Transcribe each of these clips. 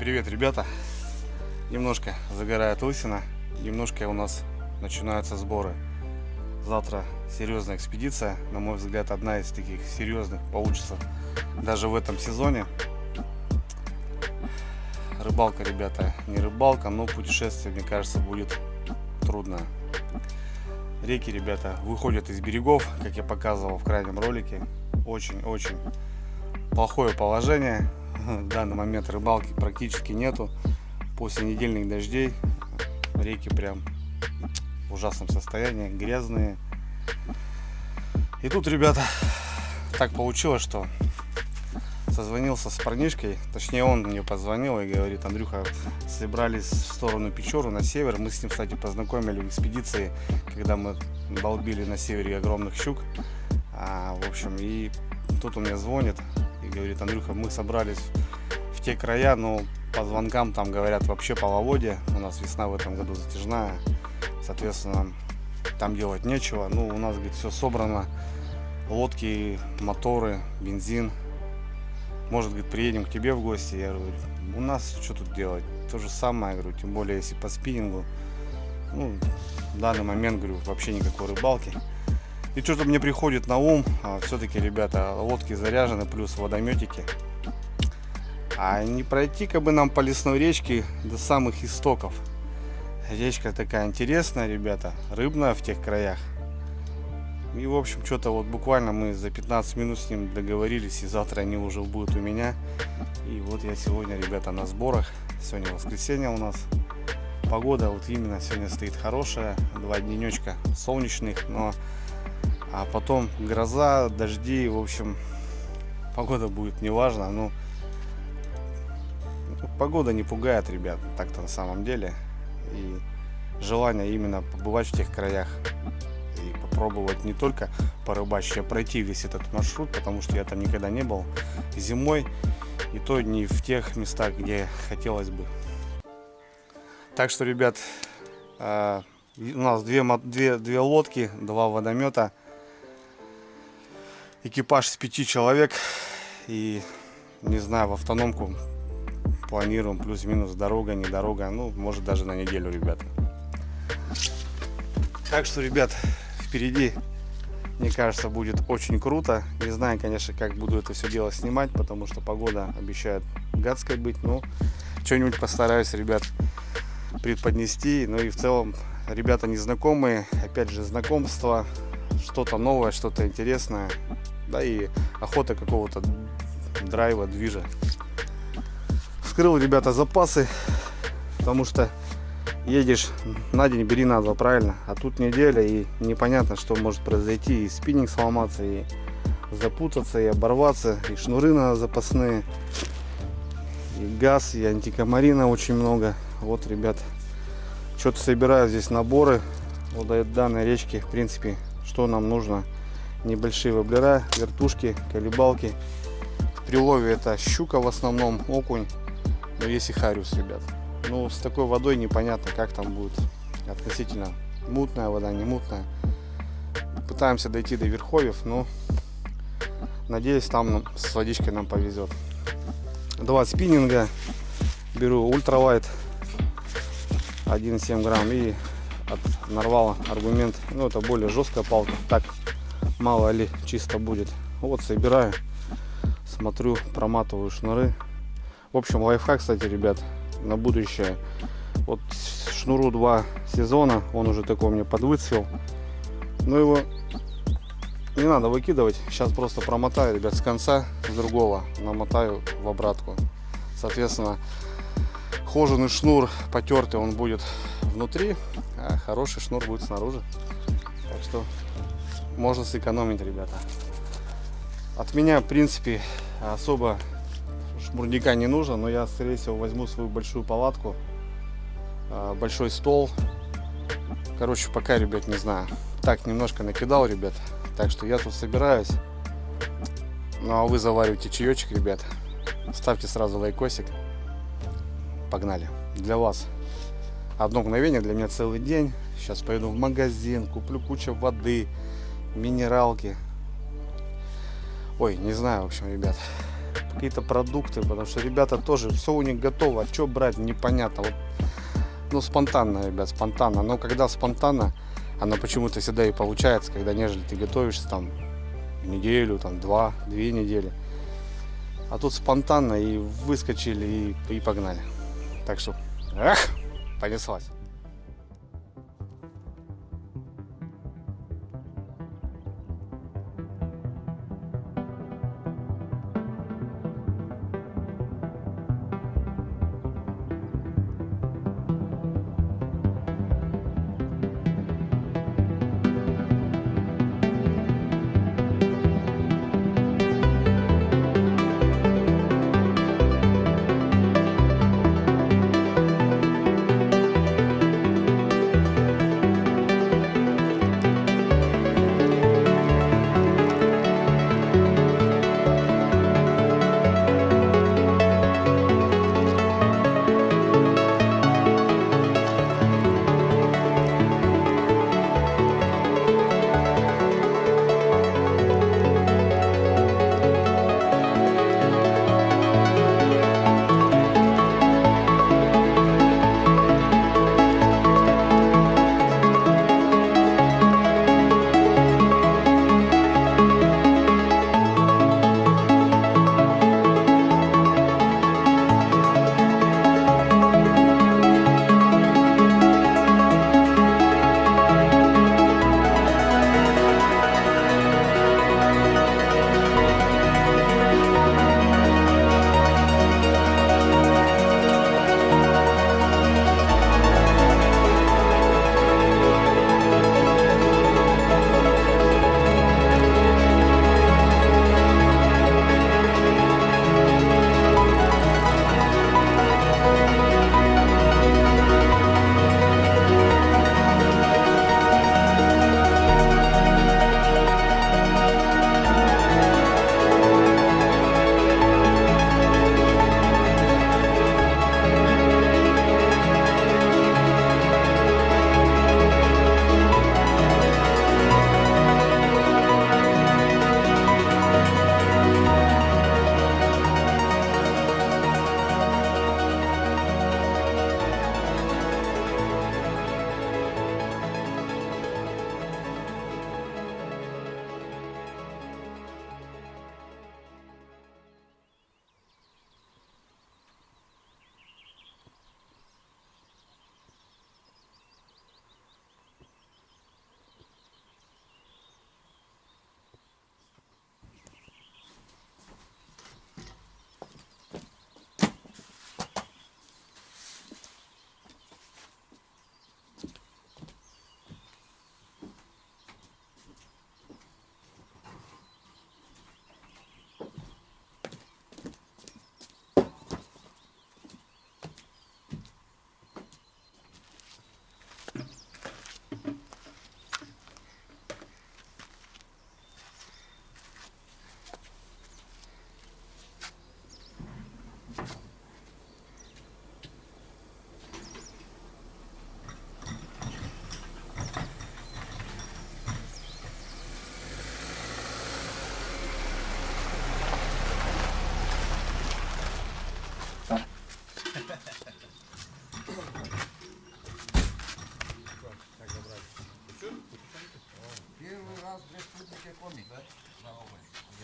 Привет, ребята! Немножко загорает лысина, немножко у нас начинаются сборы. Завтра серьезная экспедиция, на мой взгляд, одна из таких серьезных получится даже в этом сезоне. Рыбалка, ребята, не рыбалка, но путешествие, мне кажется, будет трудно. Реки, ребята, выходят из берегов, как я показывал в крайнем ролике. Очень-очень плохое положение. В данный момент рыбалки практически нету. После недельных дождей реки прям в ужасном состоянии, грязные. И тут, ребята, так получилось, что созвонился с парнишкой, точнее он мне позвонил и говорит: Андрюха, собрались в сторону Печоры, на север. Мы с ним, кстати, познакомили в экспедиции, когда мы долбили на севере огромных щук. В общем, и тут он мне звонит и говорит: Андрюха, мы собрались в те края, но по звонкам там говорят вообще половодье. У нас весна в этом году затяжная, соответственно, там делать нечего. Ну, у нас, говорит, все собрано: лодки, моторы, бензин. Может, говорит, приедем к тебе в гости. Я говорю: у нас что тут делать? То же самое, говорю, тем более, если по спиннингу. Ну, в данный момент, говорю, вообще никакой рыбалки. И что-то мне приходит на ум, все-таки, ребята, лодки заряжены, плюс водометики. А не пройти-ка бы нам по лесной речке до самых истоков. Речка такая интересная, ребята, рыбная в тех краях. И, в общем, что-то вот буквально мы за 15 минут с ним договорились, и завтра они уже будут у меня. И вот я сегодня, ребята, на сборах. Сегодня воскресенье у нас. Погода вот именно сегодня стоит хорошая. 2 денечка солнечных, но а потом гроза, дожди, в общем, погода будет неважно. Но погода не пугает, ребят, так-то на самом деле. И желание именно побывать в тех краях и попробовать не только порыбачить, а пройти весь этот маршрут, потому что я там никогда не был зимой, и то не в тех местах, где хотелось бы. Так что, ребят, у нас две лодки, 2 водомета, экипаж с 5 человек, и не знаю, в автономку планируем плюс-минус, дорога, не дорога, ну, может, даже на неделю, ребят. Так что, ребят, впереди, мне кажется, будет очень круто. Не знаю, конечно, как буду это все дело снимать, потому что погода обещает гадской быть, но что-нибудь постараюсь, ребят, преподнести. Ну и в целом, ребята незнакомые, опять же, знакомство, что-то новое, что-то интересное, да, и охота какого-то драйва, движа. Вскрыл, ребята, запасы, потому что едешь на день, бери на 2, правильно? А тут неделя, и непонятно, что может произойти. И спиннинг сломаться, и запутаться, и оборваться, и шнуры надо запасные, и газ, и антикомарина очень много. Вот, ребят, что-то собираю здесь наборы вот до данной речки. В принципе, что нам нужно: небольшие воблера, вертушки, колебалки. В прилове это щука в основном, окунь, но есть и хариус, ребят. Ну, с такой водой непонятно, как там будет. Относительно мутная вода, не мутная. Пытаемся дойти до верховьев, но надеюсь, там с водичкой нам повезет. 2 спиннинга. Беру ультралайт 1,7 грамм и от нарвала аргумент. Ну, это более жесткая палка. Так, мало ли, чисто будет. Вот, собираю, смотрю, проматываю шнуры. В общем, лайфхак, кстати, ребят, на будущее. Вот шнуру 2 сезона, он уже такой мне подвыцвел, но его не надо выкидывать. Сейчас просто промотаю, ребят, с конца, с другого намотаю в обратку. Соответственно, кожаный шнур потертый, он будет внутри, а хороший шнур будет снаружи. Так что можно сэкономить, ребята. От меня, в принципе, особо шмурдяка не нужно, но я, скорее всего, возьму свою большую палатку, большой стол. Короче, пока, ребят, не знаю. Так, немножко накидал, ребят. Так что я тут собираюсь. Ну, а вы заваривайте чаечек, ребят. Ставьте сразу лайкосик. Погнали. Для вас одно мгновение, для меня целый день. Сейчас поеду в магазин, куплю кучу воды, минералки. Ой, не знаю, в общем, ребят. какие-то продукты, потому что ребята тоже, все у них готово, а что брать, непонятно. Вот, ну, спонтанно, ребят, спонтанно. Но когда спонтанно, оно почему-то всегда и получается, когда нежели ты готовишься там неделю, там 2 недели. А тут спонтанно и выскочили и погнали. Так что, понеслась.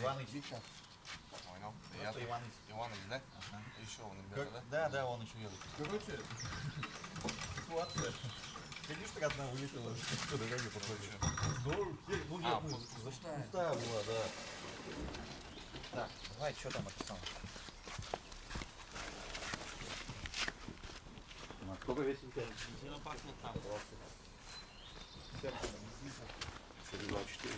Иваныч. Понял. Просто Иваныч. Иваныч, да? Ага. Еще он, ребята, да? Да, он еще едет. Короче, ситуация. Канистра одна вылетела по дороге по дороге. Ну, нет, пустая была, да. Так, давай, что там это самое? Сколько весит у тебя? Бензина пахнет там. 424.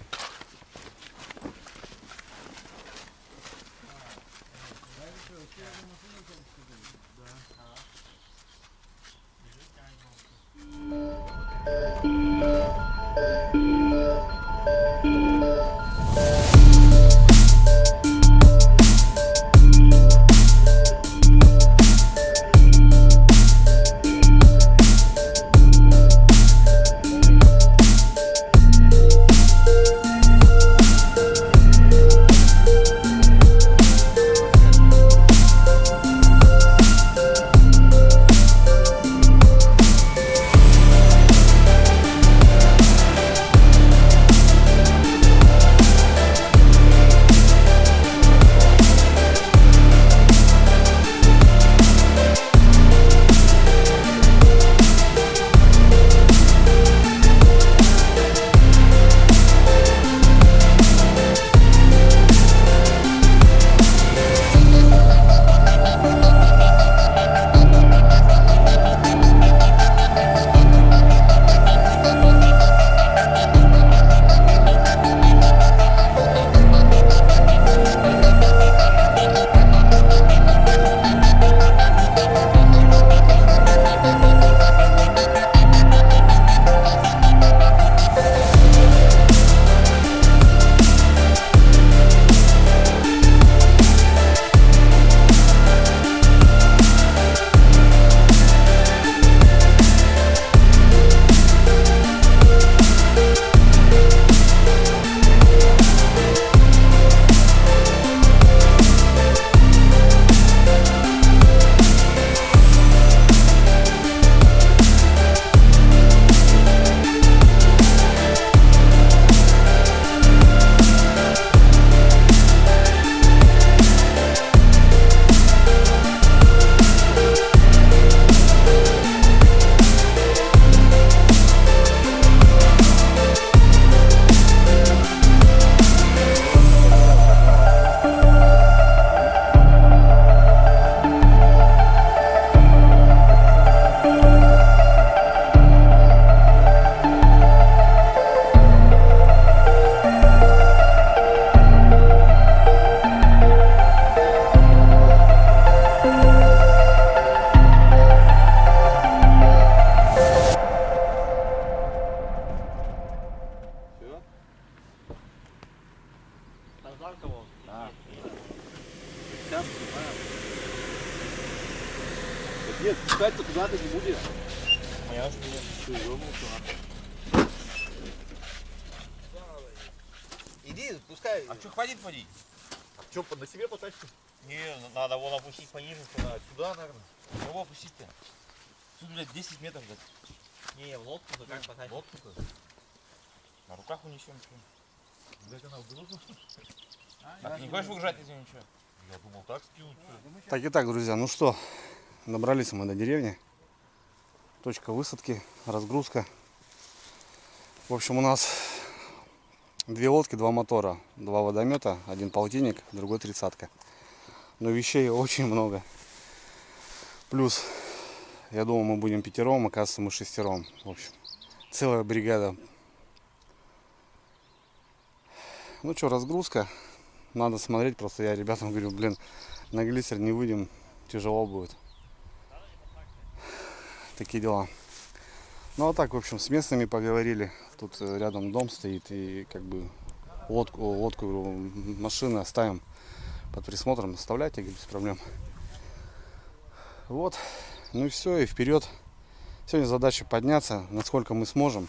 Сюда ты не будешь? Понятно, что нет. Ты ёбнулся, иди, пускай. А что, хватит водить? А что, на себе потащишь? Не, надо вон опустить пониже. А, сюда, наверное. Кого опустить-то? Тут, блядь, 10 метров, блядь. Не, в лодку-то как потащишь? Лодку-то? На руках унесем, что? Блядь, она вгрузна. А ты не хочешь выгружать из ничего? Я думал так скинуть. Так и так, друзья, ну что, добрались мы до деревни. Точка высадки, разгрузка. В общем, у нас 2 лодки, 2 мотора, 2 водомета, 1 полтинник, другой 30-ка. Но вещей очень много. Плюс, я думал, мы будем 5, оказывается, мы 6. В общем, целая бригада. Ну что, разгрузка. Надо смотреть, просто я ребятам говорю, блин, на глиссер не выйдем, тяжело будет. Такие дела. Ну а так, в общем, с местными поговорили. Тут рядом дом стоит, и как бы лодку, машины оставим под присмотром. Оставляйте, без проблем. Вот. Ну и все, и вперед. Сегодня задача подняться, насколько мы сможем.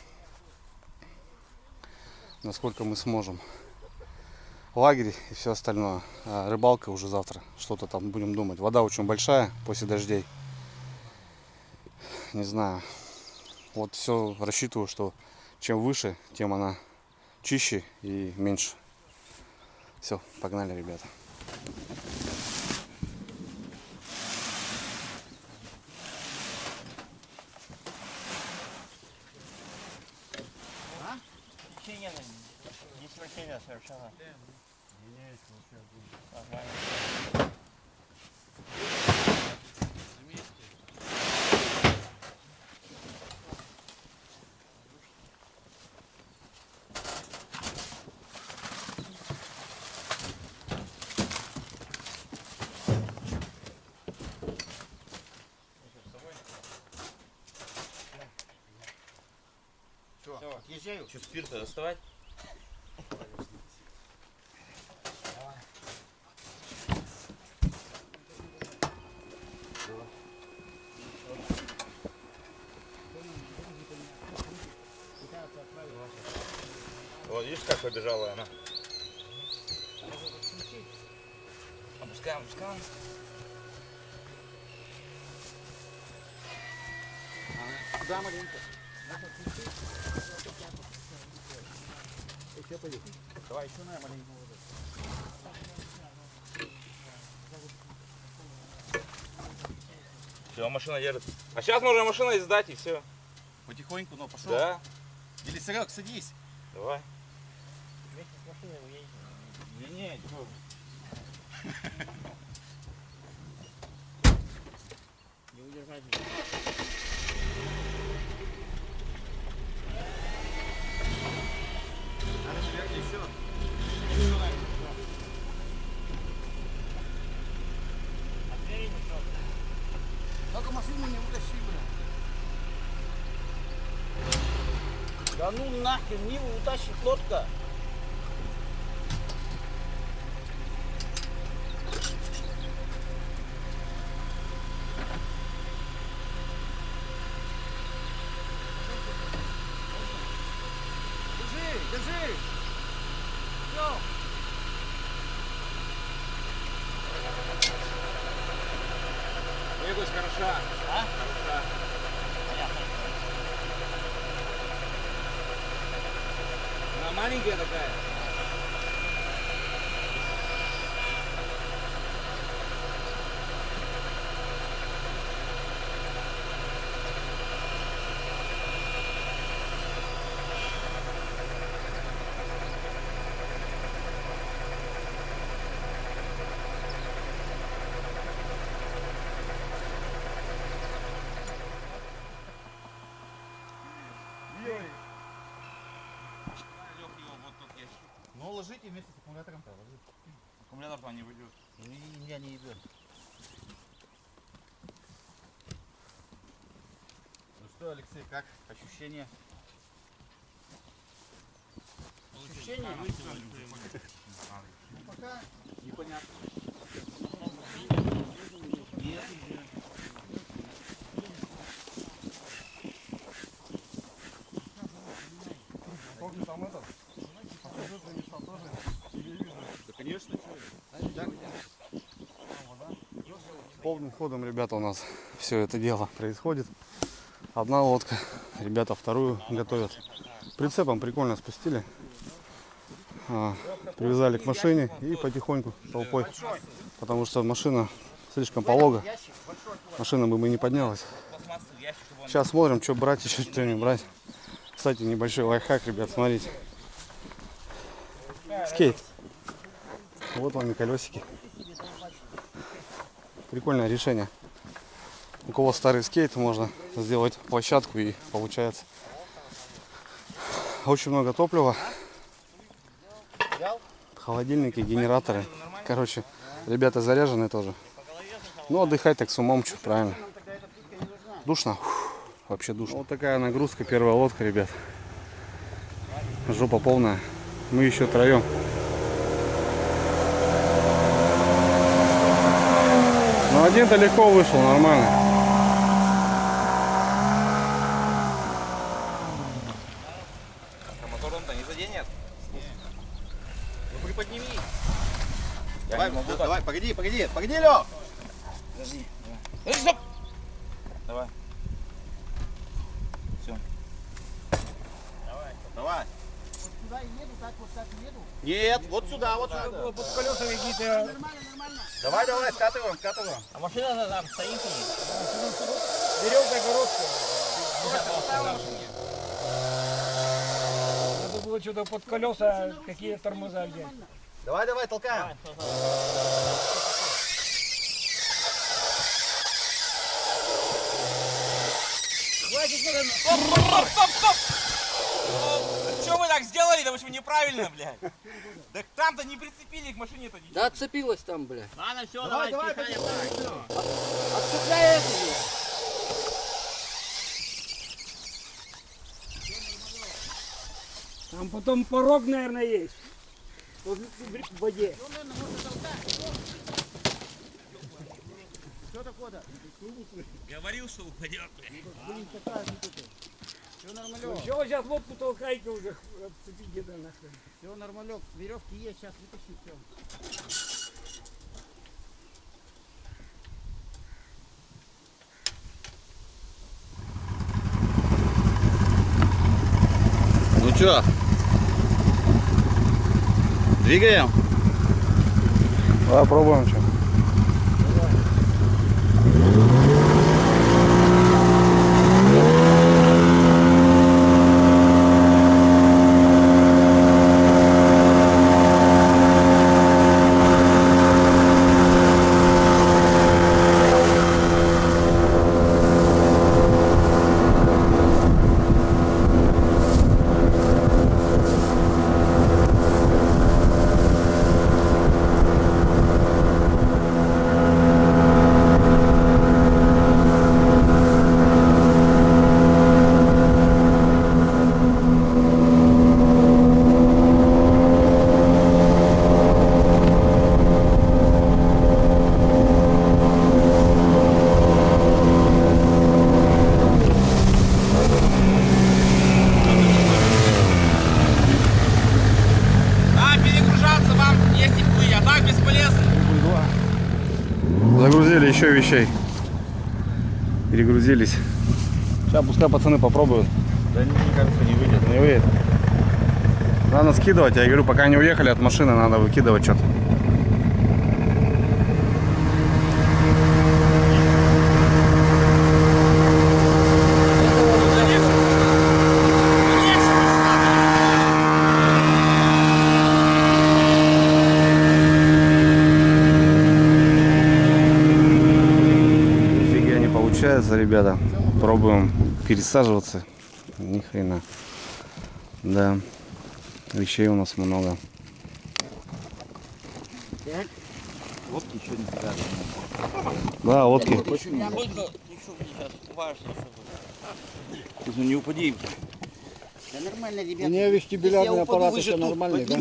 Насколько мы сможем. Лагерь и все остальное. А рыбалка уже завтра. Что-то там будем думать. Вода очень большая после дождей. Не знаю. Вот все рассчитываю, что чем выше, тем она чище и меньше. Все, погнали, ребята. Есть вращение совершенно. Все, отъезжаю. Что, спирта доставать? Вот видишь, как побежала она? Опускаем, опускаем. Сюда маленько. Давай еще на маленько. Все, машина едет. А сейчас можно машину сдать и все. Потихоньку, но пошел. Да? Или Серег, садись. Давай. Вместе с машиной уедем. Не, что? Не удержать. Надо наверное еще. Только машину не утащи, бля. Да ну нахер, Ниву утащит лодка. Держи! Все! Небось хороша. А? Хороша. Понятно. Она маленькая такая. Ну ложите вместе с аккумулятором-то, ложи. Аккумулятор туда не выйдет. У меня не идет. Ну что, Алексей, как ощущения? Ощущения? Ну пока непонятно. Нет. Полным ходом, ребята, у нас все это дело происходит. Одна лодка, ребята вторую готовят. Прицепом прикольно спустили. Привязали к машине и потихоньку толпой. Потому что машина слишком полога. Машина бы не поднялась. Сейчас смотрим, что брать, еще что не брать. Кстати, небольшой лайфхак, ребят, смотрите. Скейт. Вот вам и колесики. Прикольное решение. У кого старый скейт, можно сделать площадку и получается очень много топлива. Холодильники, генераторы. Короче, ребята заряжены тоже. Ну, отдыхать так с умом, что правильно. Душно? Вообще душно. Вот такая нагрузка, первая лодка, ребят. Жопа полная. Мы еще троем. Но один-то легко вышел, нормально. А мотором-то не заденет? Ну приподними. Я Давай, не могу так. давай, погоди, Лёх. Подожди. Подожди, стоп! Давай. Все. Давай. Туда еду, так вот так еду. Нет, вот сюда, вот сюда. Под колеса какие-то. Давай, скатываем. А машина там стоит? Веревка короткая. Надо было что-то под колеса, какие тормоза взять. Давай, толкаем. Стоп! Что вы так сделали? Да вы что, неправильно, блядь. Так там-то не прицепили к машине-то ничего. Да отцепилась там, бля. Ладно, все, Давай, Отцепляй это же. Там потом порог, наверное, есть. В воде. Говорил, что упадет, блядь. Все, сейчас лодку толкайте уже, отцепи где-то нахрен. Все, нормалек, веревки есть, сейчас вытащи все. Ну чё? Двигаем? Попробуем что. Загрузили еще вещей. Перегрузились. Сейчас пускай пацаны попробуют. Да мне кажется, не выйдет. Не выйдет. Надо скидывать. Я говорю, пока не уехали от машины, надо выкидывать что-то. Нифига не получается, ребята. Пробуем пересаживаться. Ни хрена. Да. Вещей у нас много. Лодки еще не связаны. Да, лодки. Сколько еще сейчас важно, чтобы... Ну не упади. Да нормально, ребята. У нее вестибулярный аппарат еще нормальный, да?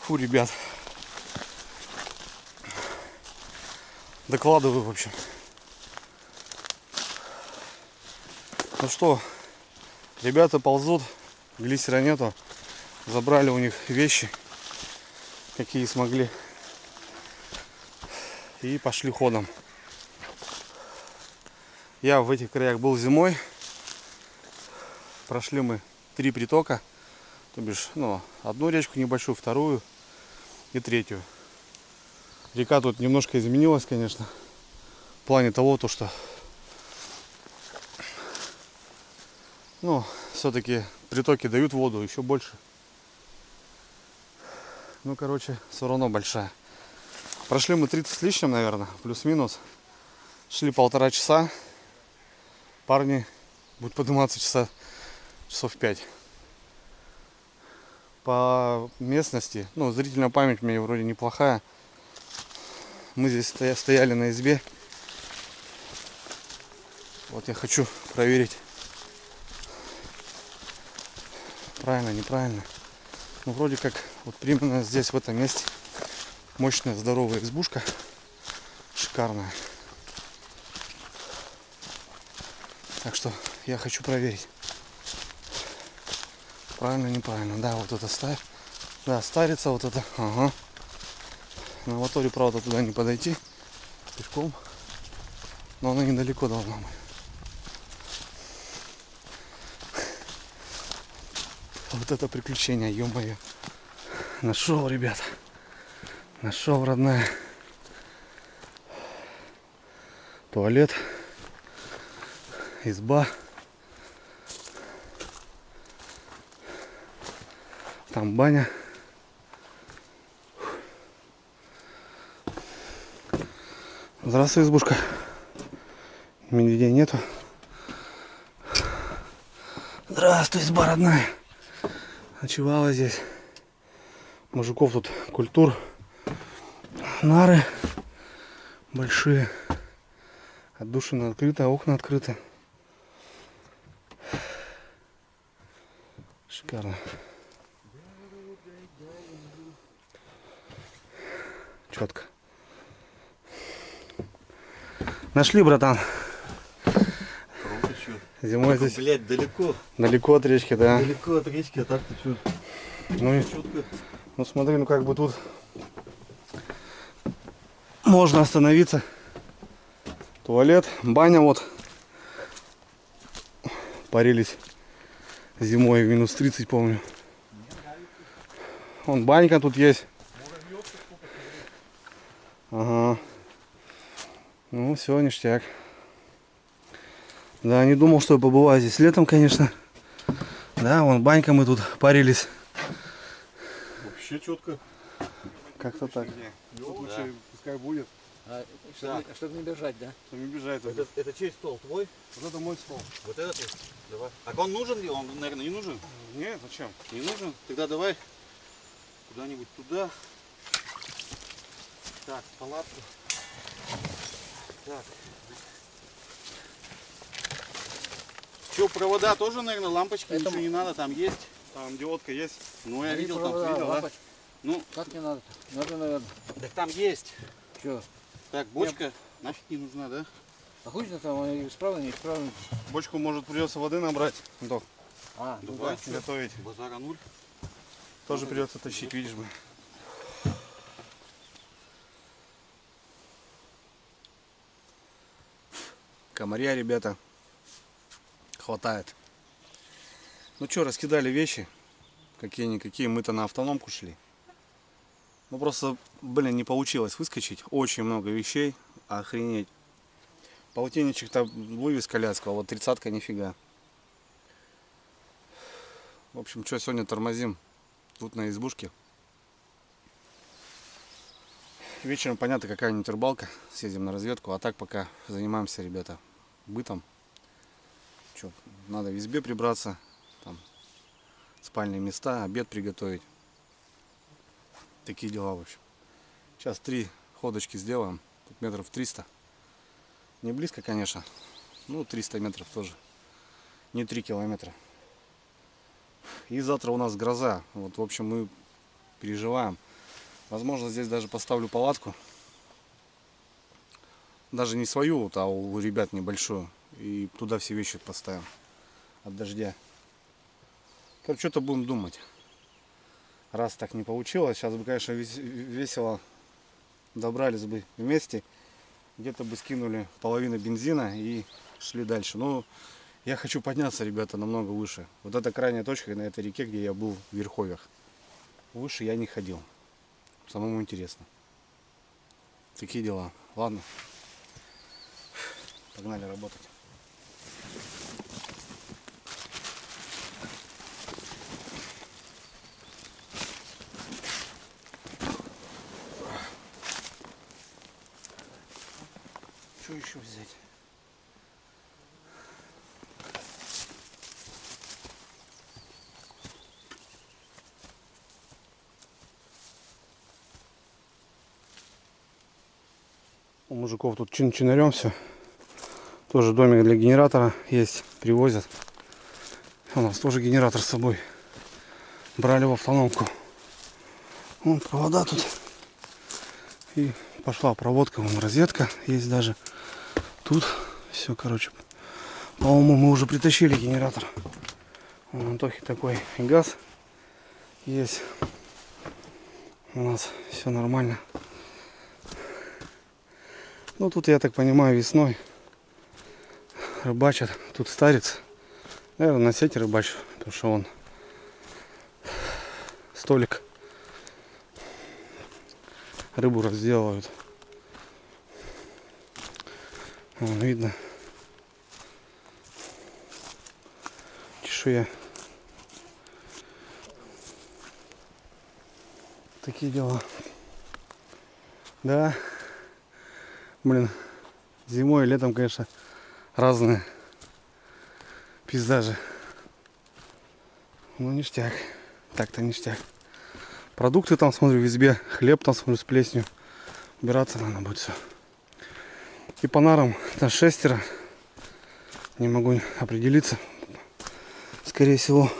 Фу, ребят. Докладываю, в общем. Ну что, ребята ползут, глиссера нету. Забрали у них вещи, какие смогли. И пошли ходом. Я в этих краях был зимой. Прошли мы 3 притока. То бишь, ну, одну речку небольшую, вторую и третью. Река тут немножко изменилась, конечно. В плане того, то, что ну, все-таки притоки дают воду еще больше. Ну, короче, все равно большая. Прошли мы 30 с лишним, наверное, плюс-минус. Шли 1,5 часа. Парни будут подниматься часов 5. По местности, ну, зрительная память у меня вроде неплохая. Мы здесь стояли на избе. Вот я хочу проверить, правильно, неправильно. Ну, вроде как, вот примерно здесь, в этом месте, мощная, здоровая избушка. Шикарная. Так что я хочу проверить, правильно, неправильно. Да, вот это ставь. Да, старится вот это. Ага. На моторе, правда, туда не подойти. Пешком. Но она недалеко должна быть. Вот это приключение, ё-моё. Нашел, ребята. Нашел, родная. Туалет. Изба. Там баня. Здравствуй, избушка. Медведей нету. Здравствуй, изба родная. Ночевала здесь. Мужиков тут культур. Нары большие. Отдушина открыта, окна открыты. Шикарно. Четко. Нашли, братан. Зимой здесь. Блять, далеко. Далеко от речки, да. Далеко от речки, а так-то что? Ну, Четко. ну смотри, ну как бы тут можно остановиться. Туалет, баня вот. Парились зимой в минус 30, помню. Вон банька тут есть. Ага. Ну все, ништяк. Да, не думал, что я побываю здесь летом, конечно. Да, вон банька, мы тут парились. Вообще четко. Как-то так. Лучше пускай будет. Чтобы не бежать, да? Чтобы не бежать. Это чей стол? Твой? Вот это мой стол. Вот этот? Давай. А он нужен ли? Он, наверное, не нужен? Нет, зачем? Не нужен? Тогда давай куда-нибудь туда. Так, палатку. Так. Что, провода тоже, наверное, лампочки, Это ничего не надо, там есть. Там диодка есть. Ну, я видел, там провода, видел, да? лампочки. Ну, Как не надо? Надо, наверное. так там есть. Че? Так, бочка нафиг не нужна, да? А хуй там, они исправны, неисправны. Бочку, может, придется воды набрать. Док, А, ну Давай, да. чё? готовить. Базара нуль. Тоже придется тащить, видишь бы. Комарья, ребята, хватает. Ну что, раскидали вещи. Какие-никакие. Мы-то на автономку шли. Ну просто, блин, не получилось выскочить. Очень много вещей. Охренеть. Полтинничек-то вывез коляску, а вот 30-ка нифига. В общем, что, сегодня тормозим. Тут на избушке. Вечером, понятно, какая-нибудь рыбалка. Съездим на разведку. А так пока занимаемся, ребята, бытом. Что, надо в избе прибраться. Там спальные места, обед приготовить. Такие дела, в общем. Сейчас 3 ходочки сделаем. Тут метров 300. Не близко, конечно. Ну, 300 метров тоже. Не 3 километра. И завтра у нас гроза. Вот, в общем, мы переживаем. Возможно, здесь даже поставлю палатку. Даже не свою, вот, а у ребят небольшую. И туда все вещи поставим от дождя. Короче, что-то будем думать. Раз так не получилось, сейчас бы, конечно, весело добрались бы вместе. Где-то бы скинули половину бензина и шли дальше. Но я хочу подняться, ребята, намного выше. Вот это крайняя точка на этой реке, где я был в Верховьях. Выше я не ходил. Самому интересно. Такие дела. Ладно. Погнали работать. Что еще взять? У мужиков тут чин-чинарем все. Тоже домик для генератора есть, привозят. У нас тоже генератор с собой. Брали в автономку. Вон провода тут. И пошла проводка, вон розетка есть даже. Тут все, короче. По-моему, мы уже притащили генератор. Вон у Антохи такой газ есть. У нас все нормально. Ну тут, я так понимаю, весной рыбачат. Тут старец. Наверное, на сети рыбачит, потому что он столик. Рыбу разделывают. Вон, видно. Чешуя. Такие дела. Да. Блин. Зимой и летом, конечно, разные пейзажи. Ну, ништяк. Так-то ништяк. Продукты там, смотрю, в избе. Хлеб там, смотрю, с плесенью. Убираться надо будет все. И по нарам на 6. Не могу определиться. Скорее всего,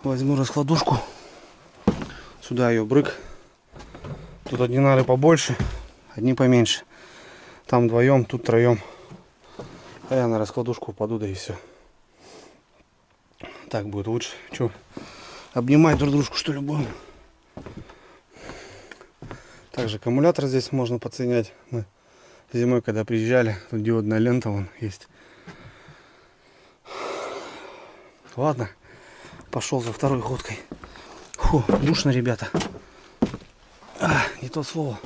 возьму раскладушку. Сюда ее брык. Тут одни нары побольше, одни поменьше. Там вдвоем, тут втроем. А я на раскладушку упаду, да и все. Так будет лучше. Че, обнимать друг дружку, что ли, будем? Также аккумулятор здесь можно подсоединять. Мы зимой, когда приезжали, тут диодная лента вон есть. Ладно, пошел за второй ходкой. Фу, душно, ребята. Не то слово.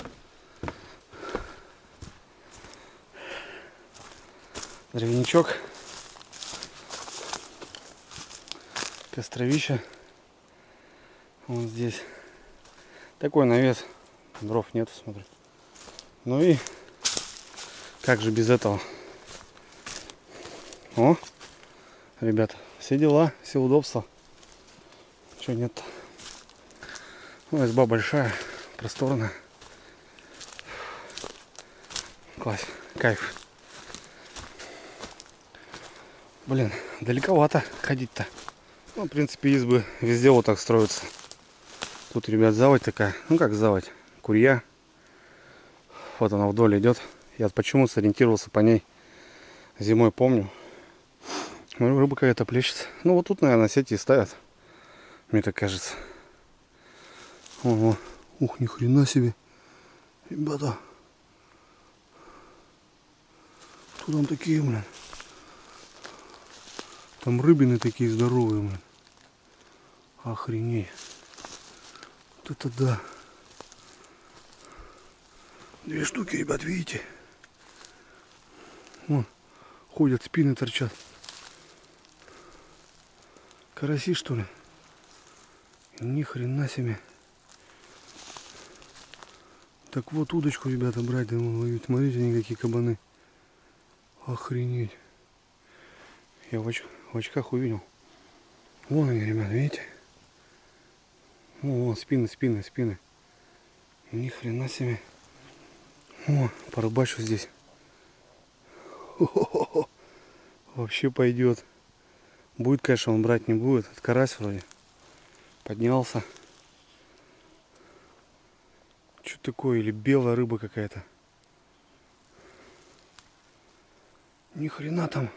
Дровяничок. Костровище. Вон здесь. Такой навес. Дров нету, смотрю. Ну и как же без этого? О, ребята, все дела, все удобства. Чего нет-то? Ну, изба большая, просторная. Класс, кайф. Блин, далековато ходить-то. Ну, в принципе, избы везде вот так строятся. Тут, ребят, заводь такая. Ну, как заводь? Курья. Вот она вдоль идет. Я почему-то сориентировался по ней. Зимой помню. Ну, рыба какая-то плещется. Ну, вот тут, наверное, сети и ставят. Мне так кажется. Ого. Ух, ни хрена себе. Ребята. Кто там такие, блин? Там рыбины такие здоровые, блин. Охренеть. Вот это да. 2 штуки, ребят, видите? Вон, ходят, спины торчат. Караси, что ли? Ни хрена себе. Так вот, удочку, ребята, брать, да, ловить. Смотрите, они какие кабаны. Охренеть. Я в очках увидел. Вон они, ребята, видите? Вон, спины. Ни хрена себе. О, порыбачу здесь. Хо-хо-хо. Вообще пойдет. Будет, конечно, он брать не будет. Это карась вроде. Поднялся. такое? Или белая рыба какая-то? Ни хрена там.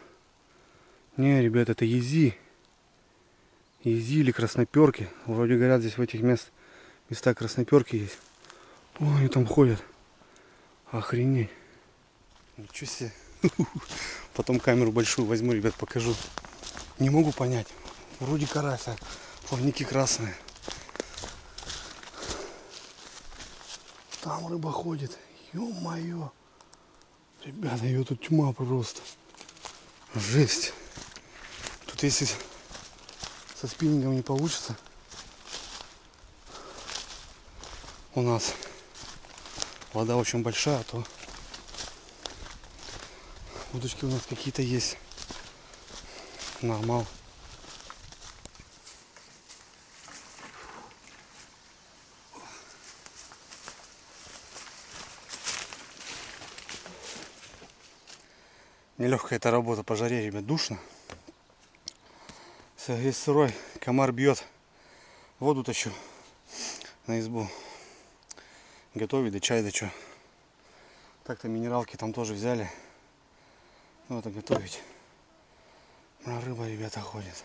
Не, ребят, это ези. Ези или красноперки. Вроде говорят, здесь в этих местах красноперки есть. О, они там ходят. Охренеть. Ничего себе. Потом камеру большую возьму, ребят, покажу. Не могу понять. Вроде карась, а плавники красные. Там рыба ходит. Ё-моё. Ребята, ее тут тьма просто. Жесть. Тут если со спиннингом не получится, у нас вода очень большая, то удочки у нас какие-то есть. Нормал. Нелегкая эта работа по жаре, ребят, душно. Весь сырой, комар бьет. Воду тащу на избу. Готовить, да чай, да что. Так-то минералки там тоже взяли. Ну, это готовить. А рыба, ребята, ходит.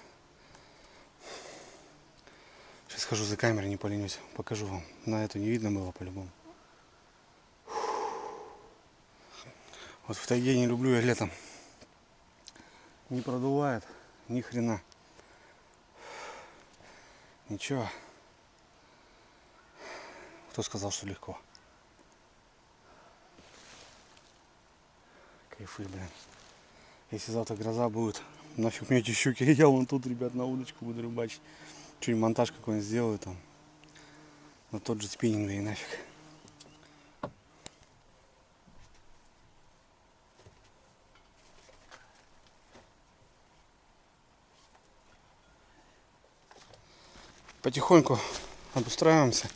Сейчас схожу за камерой, не поленюсь. Покажу вам. На эту не видно было по-любому. Вот в тайге не люблю я летом. Не продувает ни хрена. Ничего. Кто сказал, что легко? Кайфы, блин. Если завтра гроза будет, нафиг мне эти щуки. Я вон тут, ребят, на удочку буду рыбачить. Чуть монтаж какой-нибудь сделаю там. На тот же спиннинг, да и нафиг. Потихоньку обустраиваемся.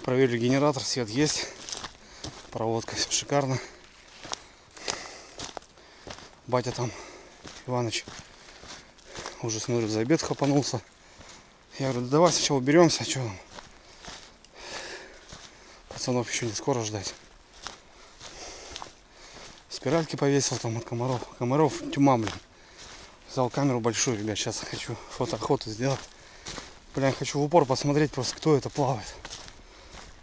Проверили генератор, свет есть. Проводка, все шикарно. Батя там, Иваныч, уже смотрю, за обед хапанулся. Я говорю, да давай сначала уберемся, что там? Пацанов еще не скоро ждать. Спиральки повесил там от комаров. Комаров тьма, блин. Взял камеру большую, ребят, сейчас хочу фотоохоту сделать. Блин, хочу в упор посмотреть просто, кто это плавает.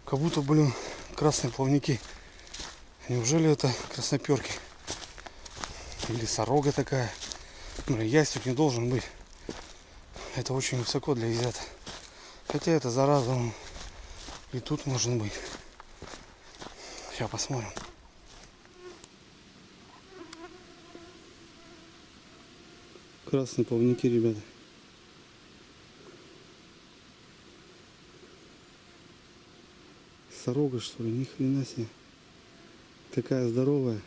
Как будто, блин, красные плавники. Неужели это красноперки? Или сорога такая? Блин, ястреб не должен быть. Это очень высоко для изята. Хотя это зараза, он и тут может быть. Сейчас посмотрим. Красные плавники, ребята. Сорога, что ли? Ни хрена себе. Такая здоровая.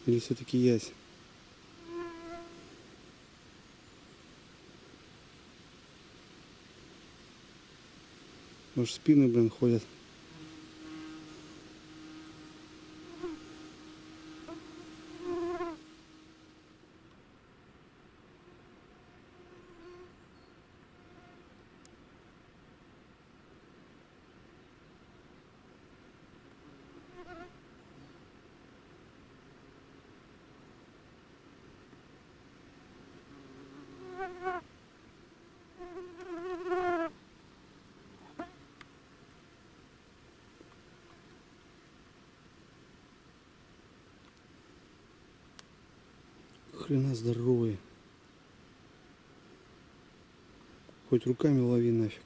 Или все-таки ясь? Может, спины, блин, ходят. Хрена здоровые. Хоть руками лови нафиг.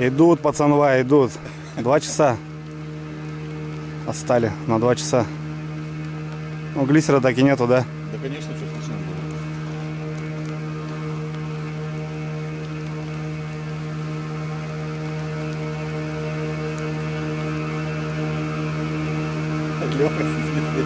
Идут, пацанва, идут. 2 часа. Отстали на 2 часа. Ну, глиссера так и нету, да? Да, конечно, что слышно было. Лёха сидит.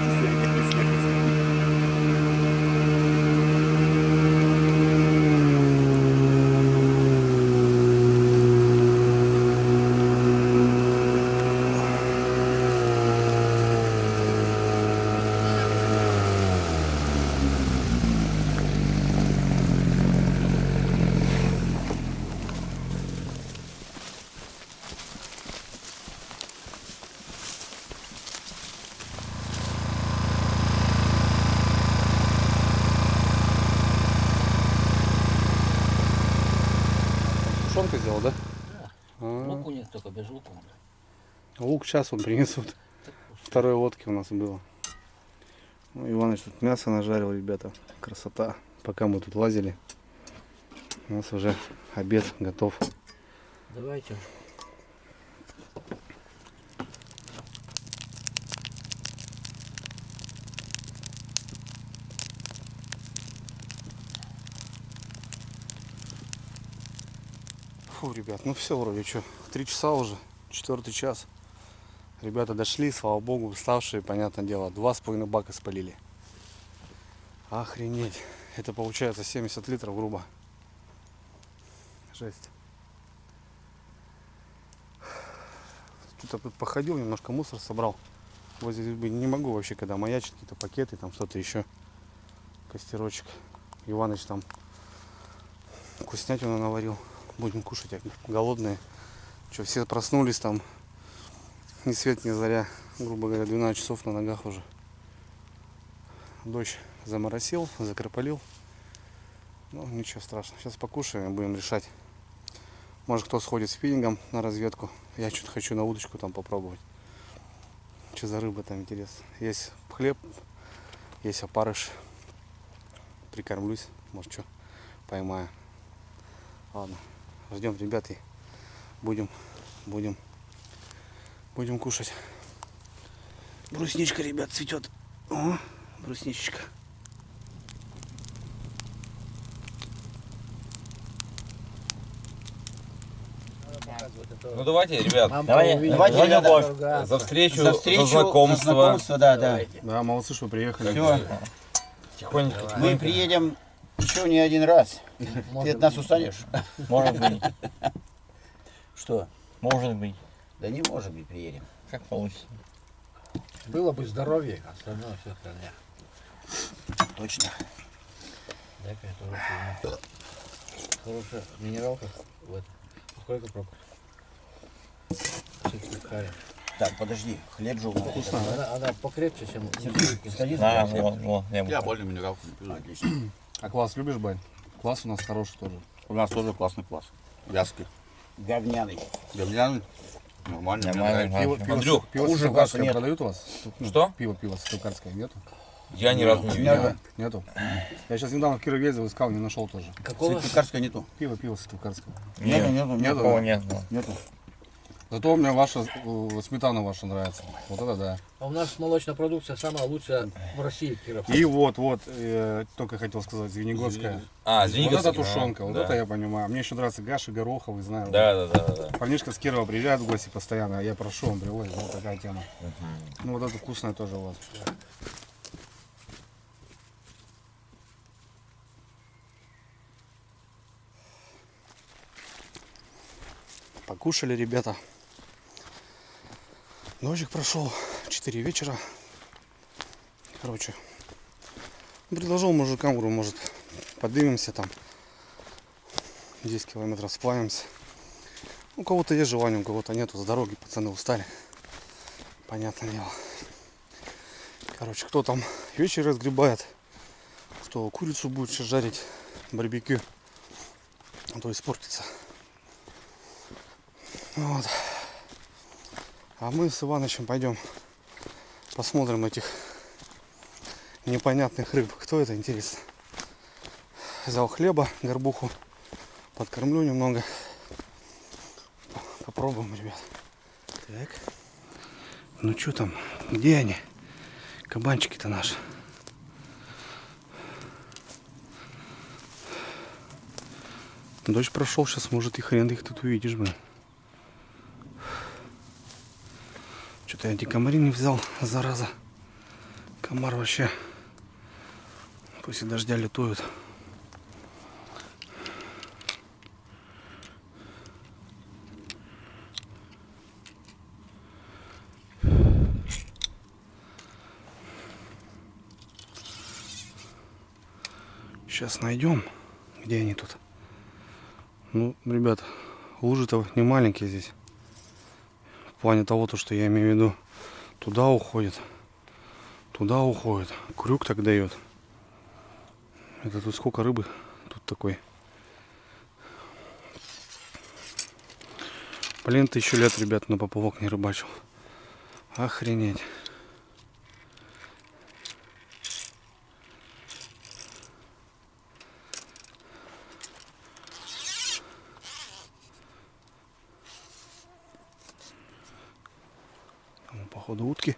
Тушенку сделал, да? А, Луку нет, только без лука. лук сейчас он принесут. Второй лодки у нас было. Ну, Иваныч тут мясо нажарил, ребята. Красота. Пока мы тут лазили, у нас уже обед готов. Давайте. Фу, ребят, ну все вроде, что, 3 часа уже, 4-й час. Ребята дошли, слава богу, уставшие, понятное дело, 2,5 бака спалили. Охренеть. Это получается 70 литров, грубо. Жесть. Что-то тут походил, немножко мусор собрал. Возле избы не могу вообще, когда маячит, какие-то пакеты, там что-то еще. Костерочек. Иваныч там вкуснятину наварил. Будем кушать, голодные. Что, все проснулись там. Ни свет, ни заря. Грубо говоря, 12 часов на ногах уже. Дождь заморосил, закропалил. Ну, ничего страшного. Сейчас покушаем и будем решать. Может, кто сходит спиннингом на разведку. Я что-то хочу на удочку там попробовать. Что за рыба там, интересно. Есть хлеб, есть опарыш. Прикормлюсь. Может, что поймаю. Ладно. Ждем, ребят, и будем кушать. Брусничка, ребят, цветет. О, брусничечка. Ну давайте, ребят, Давайте, любовь, за встречу, за знакомство. Да, да. Да, молодцы, что приехали. Все. Тихонечко. Мы приедем еще не один раз. Ты от нас устанешь? Может быть, Что? может быть. Да не может быть, приедем. Как получится. Было бы здоровье, остальное все храня. Точно. Дай-ка я тоже приму. Хорошая минералка. Вот. Сколько пропуск? Так, подожди, хлеб же у нас. Она покрепче, чем... Сходи, Да, хлеб. вот, я Я больше минералку не пью. Отлично. А квас любишь, Бань? Квас у нас хороший тоже. У нас тоже классный квас. Вязкий. Говняный. Говняный. Нормально. мне Нормально. нравится. Андрюх, Пиво хуже светлокарское кваса нет. продают у вас? Ну, Что? Пиво светлокарское нету? Я ни разу не видел. Нет. Нету. Я сейчас недавно в Кирове ездил, искал, не нашел тоже. Какого? Светлокарского нету. Пиво светлокарское. Нету, нету, Нету? Такого нет. Ну. Нету. Зато мне ваша сметана ваша нравится. Вот это да. А у нас молочная продукция самая лучшая в России, Киров. И вот, только хотел сказать, звенигорская. А, Вот Звениговский. это тушенка, вот Да. это я понимаю. Мне еще нравится гаши, гороховый, знаю. Да. Парнишка с Кирова приезжает в гости постоянно, а я прошу, он привозит, вот такая тема. Ну вот это вкусное тоже у вас. Покушали, ребята. Ночик прошел, 4 вечера. Короче, предложил мужикам, говорю, может, поднимемся там. 10 километров сплавимся. У кого-то есть желание, у кого-то нету. С дороги пацаны устали. Понятное дело. Короче, кто там вечер разгребает, кто курицу будет сейчас жарить, барбекю, а то испортится. Вот. А мы с Иванычем пойдем посмотрим этих непонятных рыб. Кто это, интересно? Взял хлеба, горбуху, подкормлю немного. Попробуем, ребят. Так. Ну что там? Где они? Кабанчики-то наши. Дождь прошел, сейчас может и хрен их тут увидишь, блин. Что-то я антикомарин не взял, зараза. Комар вообще после дождя летует. Сейчас найдем, где они тут. Ну, ребят, лужи-то не маленькие здесь. В плане того, то, что я имею в виду, туда уходит. Туда уходит. Крюк так дает. Это тут сколько рыбы тут такой. Блин, 1000 лет, ребят, на поплавок не рыбачил. Охренеть. Там, походу, утки.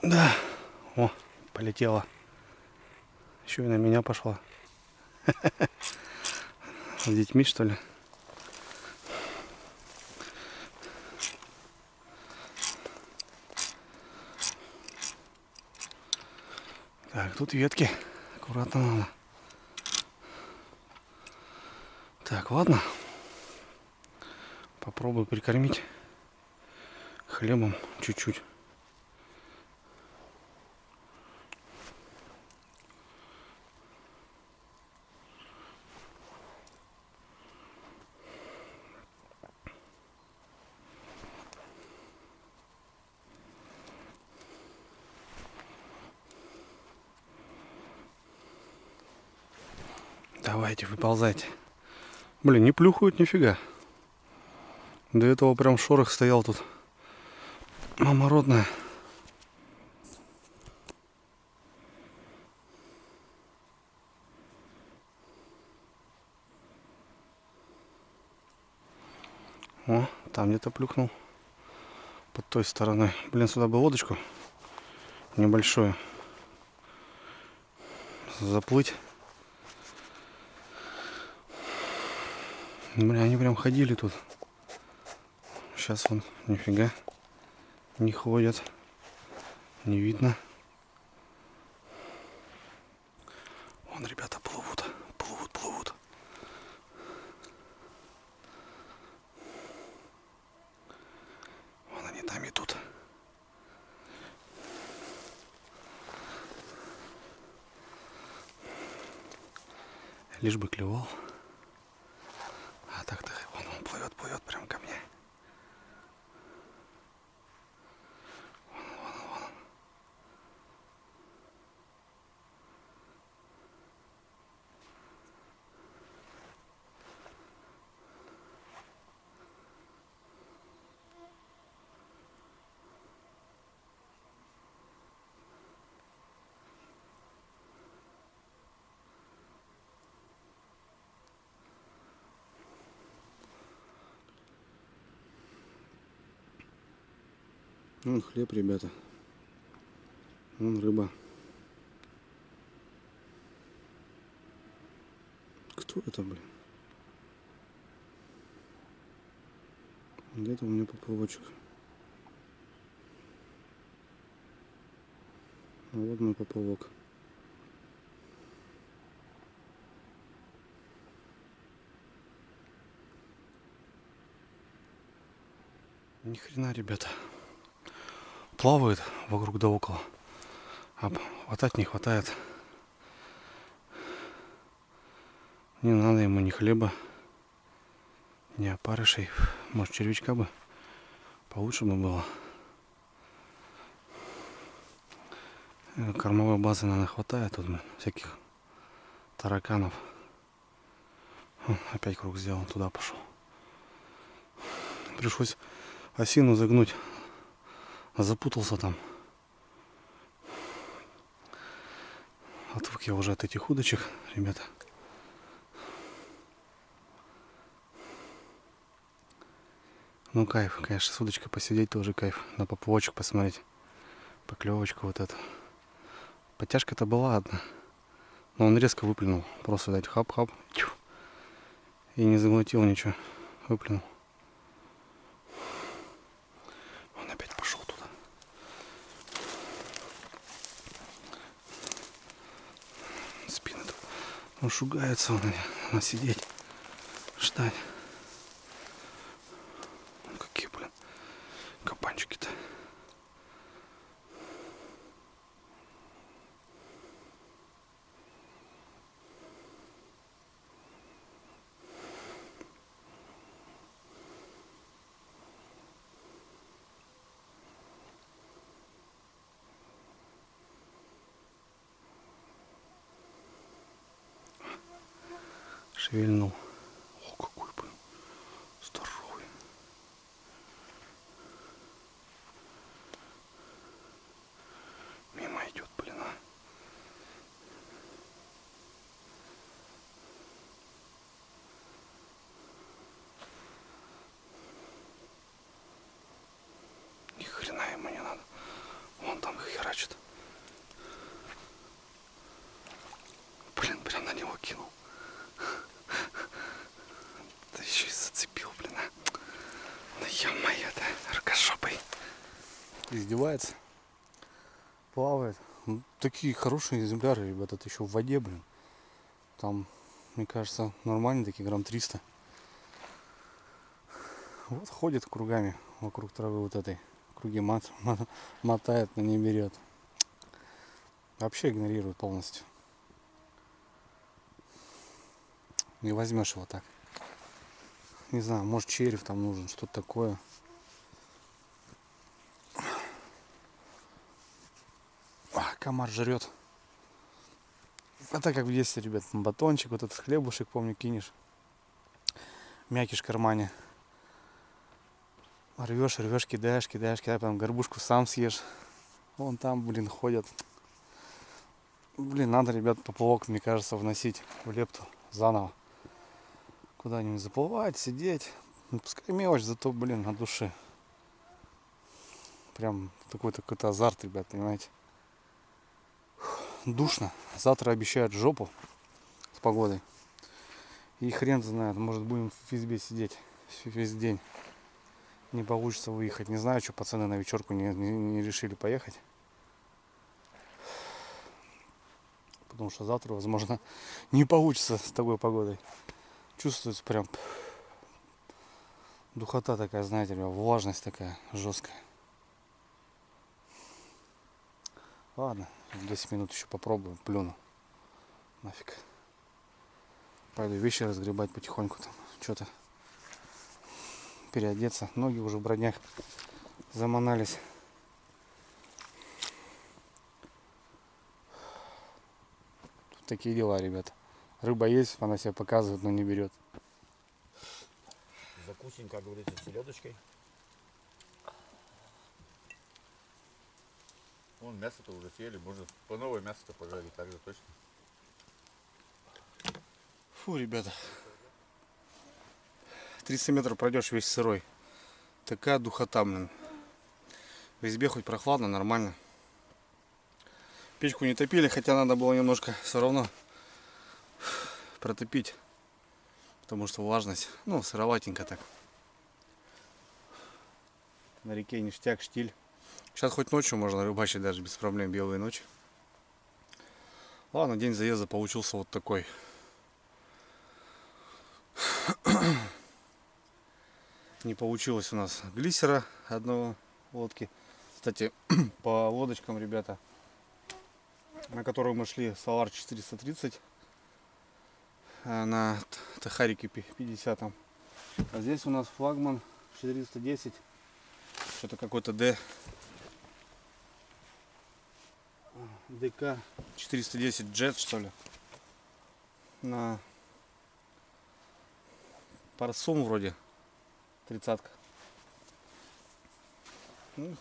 Да. О, полетела. Еще и на меня пошла. С детьми, что ли? Так, тут ветки. Аккуратно надо. Так, ладно. Попробую прикормить хлебом чуть-чуть. Давайте, выползайте. Блин, не плюхают нифига. До этого прям шорох стоял тут. Мама родная. О, там где-то плюхнул. Под той стороной. Блин, сюда бы лодочку небольшую заплыть. Бля, они прям ходили тут. Сейчас вон, нифига не ходят. Не видно. Вон, ребята, плывут. Плывут, плывут. Вон они там идут. Лишь бы клевал. А так-то вон он плывет, плывет прям ко мне. Вон хлеб, ребята. Вон рыба. Кто это, блин? Где-то у меня поплавочек. А вот мой поплавок. Ни хрена, ребята. Плавает вокруг да около. А хватать не хватает. Не надо ему ни хлеба, ни опарышей. Может, червячка бы получше бы было. Кормовой базы, наверное, хватает. Тут всяких тараканов. Опять круг сделал, туда пошел. Пришлось осину загнуть. Запутался там. Отвык я уже от этих удочек, ребята. Ну, кайф, конечно, с удочкой посидеть тоже кайф. На поплавочек посмотреть. Поклевочку вот эту. Подтяжка-то была одна. Но он резко выплюнул. Просто дать хап-хап. И не заглотил ничего. Выплюнул. Он опять пошел туда. Спина тут. Он шугается, надо сидеть, ждать. Ну, какие, блин, кабанчики-то. Шевельнул. О, какой, блин, здоровый. Мимо идет, блин, а. Ни хрена ему не надо. Вон там херачит. Блин, прям на него кинул. Да еще и зацепил, блин, а. Да ё-моё-то, рукожопый. Издевается. Плавает. Ну, такие хорошие экземпляры, ребята, это еще в воде, блин. Там, мне кажется, нормальные такие, грамм 300. Вот ходит кругами вокруг травы вот этой. Круги мотает, но не берет. Вообще игнорирует полностью. Не возьмешь его так. Не знаю, может червь там нужен, что-то такое. Комар жрет. Это как в детстве, ребят, батончик, вот этот хлебушек, помню, кинешь. Мякиш в кармане. Рвешь, рвешь, кидаешь, потом горбушку сам съешь. Вон там, блин, ходят. Блин, надо, ребят, поплавок, мне кажется, вносить в лепту заново. Куда-нибудь заплывать, сидеть. Ну, пускай мелочь, зато, блин, от души. Прям такой-то какой-то азарт, ребят, понимаете. Душно. Завтра обещают жопу с погодой. И хрен знает, может будем в избе сидеть весь день. Не получится выехать. Не знаю, что пацаны на вечерку не решили поехать. Потому что завтра, возможно, не получится с такой погодой. Чувствуется прям духота такая, знаете, влажность такая жесткая. Ладно, 10 минут еще попробую, плюну. Нафиг. Пойду вещи разгребать потихоньку там. Что-то переодеться. Ноги уже в броднях заманались. Тут такие дела, ребята. Рыба есть, она себя показывает, но не берет. Закусим, как говорится, селедочкой. Вон мясо-то уже съели, можно по новое мясо-то пожарить, так же точно. Фу, ребята. 300 метров пройдешь весь сырой. Такая духота, блин. В избе хоть прохладно, нормально. Печку не топили, хотя надо было немножко все равно протопить. Потому что влажность, ну, сыроватенько так. На реке ништяк, штиль. Сейчас хоть ночью можно рыбачить даже без проблем, белые ночи. Ладно, день заезда получился вот такой. Не получилось у нас глиссера одного лодки. Кстати, по лодочкам, ребята, на которую мы шли, Solar 430 на Тахарике 50. А здесь у нас флагман 410. Что-то какой-то ДК 410 Jet, что ли. На парсум вроде. 30-ка. Ну,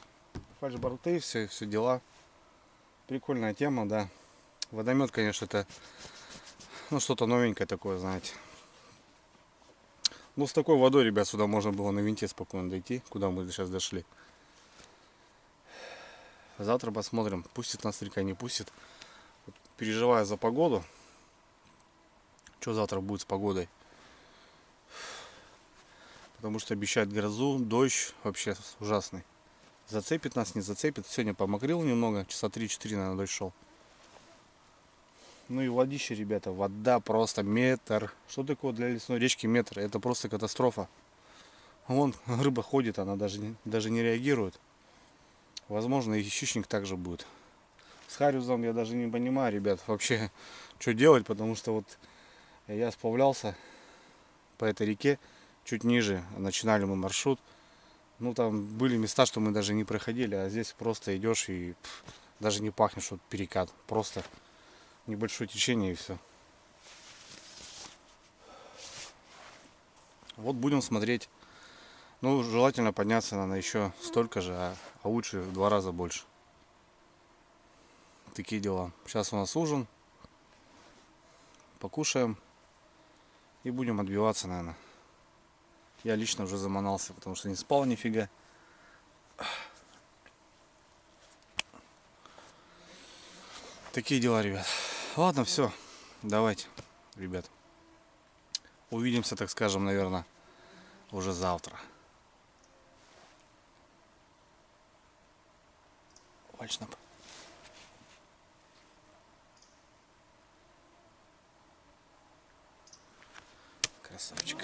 фальшборты, все дела. Прикольная тема, да. Водомет, конечно, это, ну, что-то новенькое такое, знаете. Ну, с такой водой, ребят, сюда можно было на винте спокойно дойти, куда мы сейчас дошли. Завтра посмотрим, пустит нас река, не пустит. Вот, переживаю за погоду. Что завтра будет с погодой? Потому что обещают грозу, дождь вообще ужасный. Зацепит нас, не зацепит. Сегодня помокрил немного, часа 3-4, наверное, дождь шел. Ну и водище, ребята, вода просто метр. Что такое для лесной речки метр? Это просто катастрофа. Вон рыба ходит, она даже не реагирует. Возможно, и хищник также будет. С хариусом я даже не понимаю, ребят, вообще, что делать, потому что вот я сплавлялся по этой реке, чуть ниже, начинали мы маршрут. Ну, там были места, что мы даже не проходили, а здесь просто идешь и даже не пахнет, что перекат. Просто небольшое течение и все. Вот будем смотреть. Ну, желательно подняться, наверное, еще столько же, а лучше в 2 раза больше. Такие дела. Сейчас у нас ужин. Покушаем. И будем отбиваться, наверное. Я лично уже заманался, потому что не спал нифига. Такие дела, ребят. Ладно, все. Давайте, ребят. Увидимся, так скажем, наверное, уже завтра. Вальшнап. Красавчик.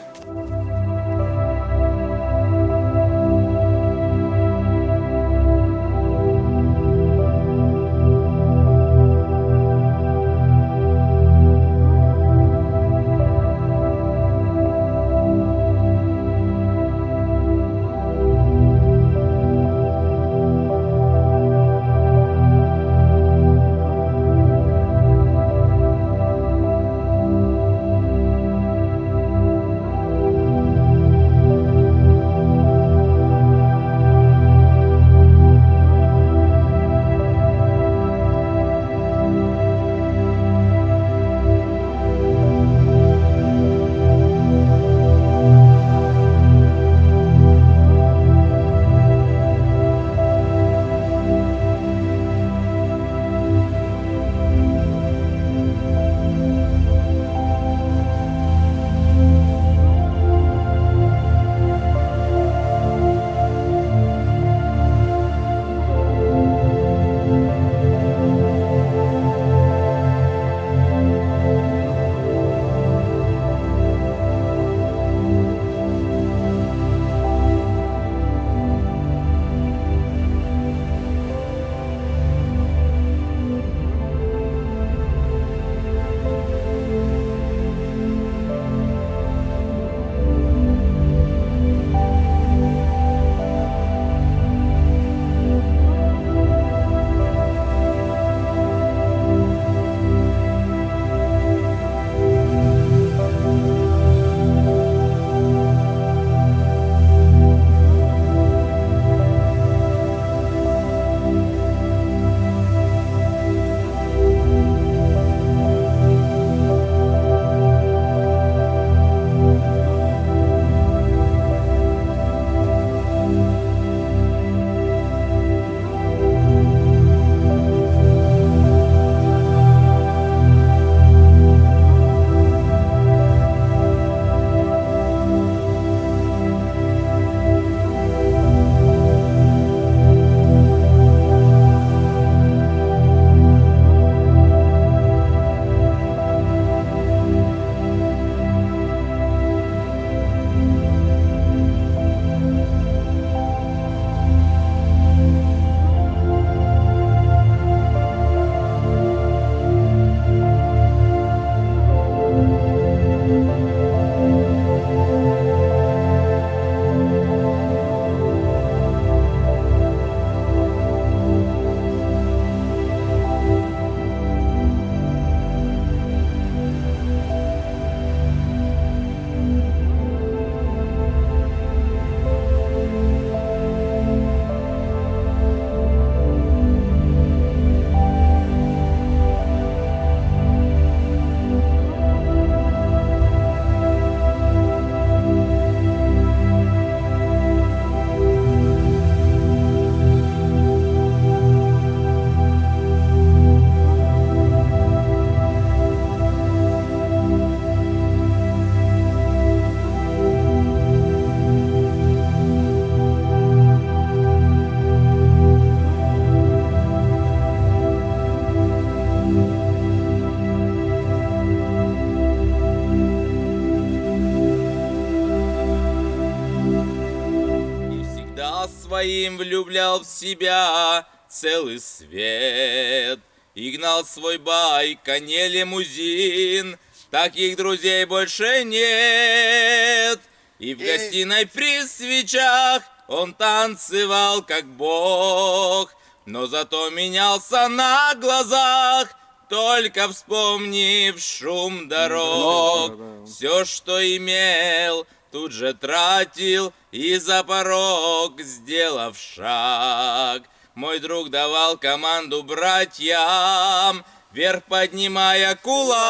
своим влюблял в себя целый свет. И гнал свой байк, а не лимузин, таких друзей больше нет. И в гостиной при свечах он танцевал как бог, но зато менялся на глазах, только вспомнив шум дорог. Все, что имел, тут же тратил и за порог, сделав шаг. Мой друг давал команду братьям, вверх поднимая кулак.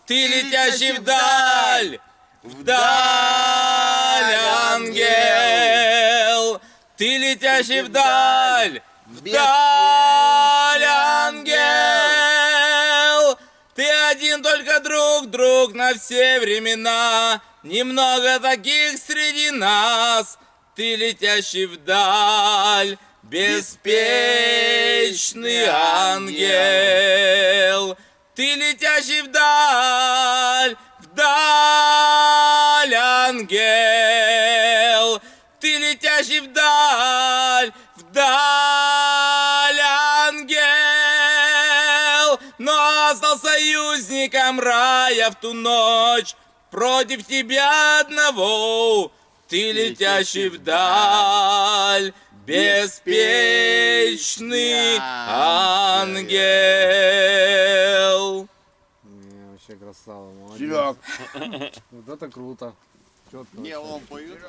Ты летящий вдаль, вдаль, ангел. Ты летящий вдаль, вдаль, ангел. Ты один только друг на все времена. Немного таких среди нас. Ты летящий вдаль, беспечный ангел. Ты летящий вдаль, вдаль, ангел. Ты летящий вдаль, вдаль, ангел. Но стал союзником рая в ту ночь против тебя одного. Ты летящий вдаль, беспечный ангел. Не, вообще красава, молодец. Серег. Вот это круто. Четко. Не, он поет.